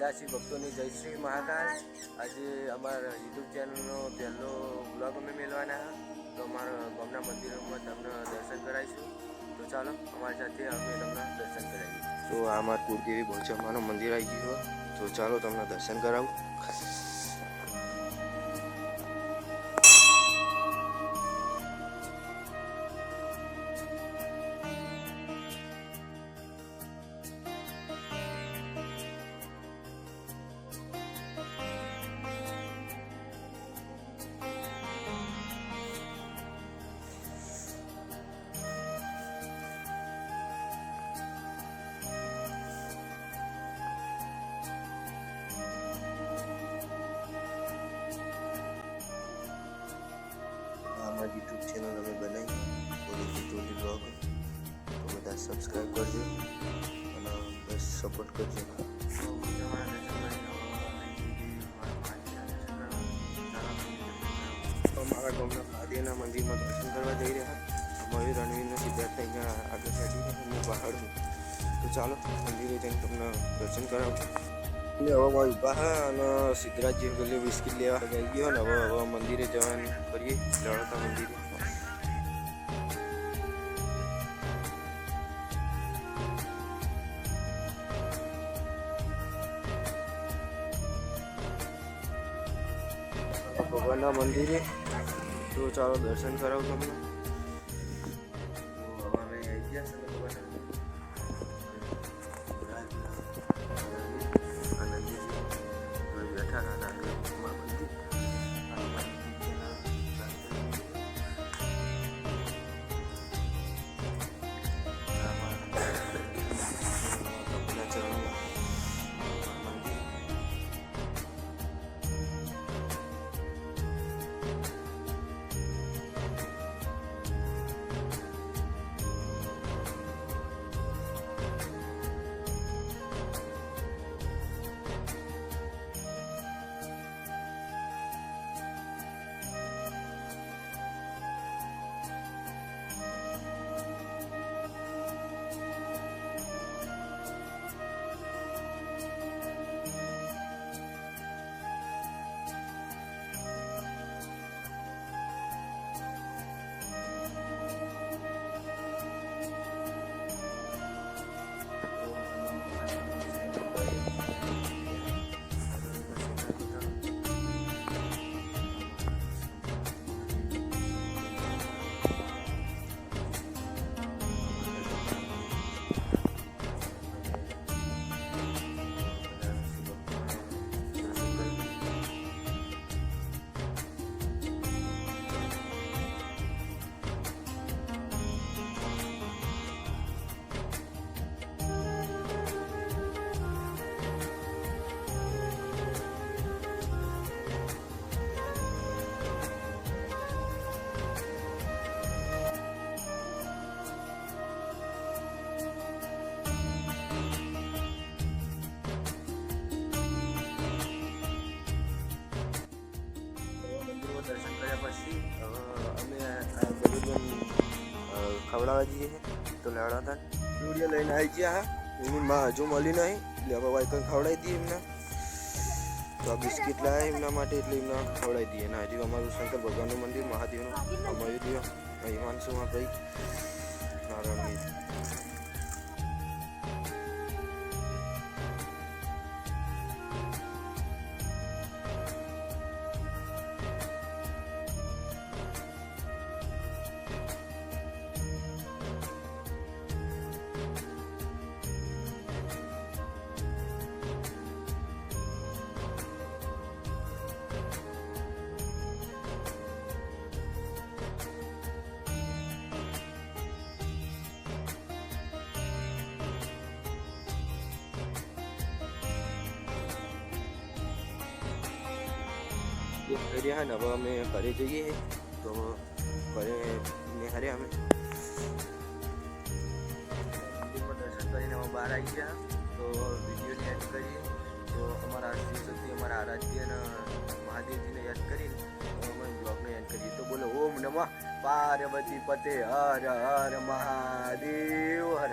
બધા ભક્તોની જય શ્રી મહાકાલ। આજે અમારા યુટ્યુબ ચેનલનો પહેલો બ્લોગ અમે મેળવાના તો અમારા ગામના મંદિરોમાં તમને દર્શન કરાવીશું। તો ચાલો અમારી સાથે અમે તમને દર્શન કરાવીએ। તો આ અમારા કુળદેવી બહુચરમાનું મંદિર આવી ગયું હોય તો ચાલો તમને દર્શન કરાવું। हमारी यूट्यूब चैनल हमें बनाई कोलेजी टोली ब्लॉग तो બધા સબસ્ક્રાઇબ કરજો અને બસ સપોર્ટ કરજો। અમારા ગામના મહાદેવના મંદિરમાં દર્શન કરવા જઈ રહ્યા મયુર રણવીરનો સિદ્ધાર્થ અહીંયા આગળ ચડી રહ્યા હું બહાર હું તો ચાલો મંદિરે જઈને તમને દર્શન કરાવું। હવે ઊભા હા અને સિદ્ધરાજજી પેલી બિસ્કીટ લેવા જઈ ગયો ને હવે મંદિરે જવાનું કરીએ લડતા મંદિરે। ભગવાનના મંદિરે તો ચાલો દર્શન કરાવું તમને। હવે અમે આવી ગયા દર્શન કર્યા પછી અમે ગરીબન ખવડાવવા જઈએ તો લડાતા વિડીયો લઈને આવી ગયા એની માં હજુ મળી નહીં એટલે હવે વાઈકન ખવડાવી દઈએ એમને તો આ બિસ્કિટ લાવ્યા એમના માટે એટલે એમને ખવડાવી દઈએ અને હજુ અમારું શંકર ભગવાનનું મંદિર મહાદેવનું અમારું દિયો હિમાંશુમાં ભાઈ નારાયણ કર્યા ને હવે અમે ઘરે જઈએ તો ઘરે નિહાળ્યા અમે મંદિરમાં દર્શન કરીને અમે બહાર આવી ગયા તો વિડીયોને એડ કરીએ તો અમારા શિવશક્તિ અમારા આરાધ્ય અને મહાદેવજીને યાદ કરીને અમે બ્લોગને એડ કરીએ તો બોલો ઓમ નમઃ પાર્વતી પતે હર હર મહાદેવ હર।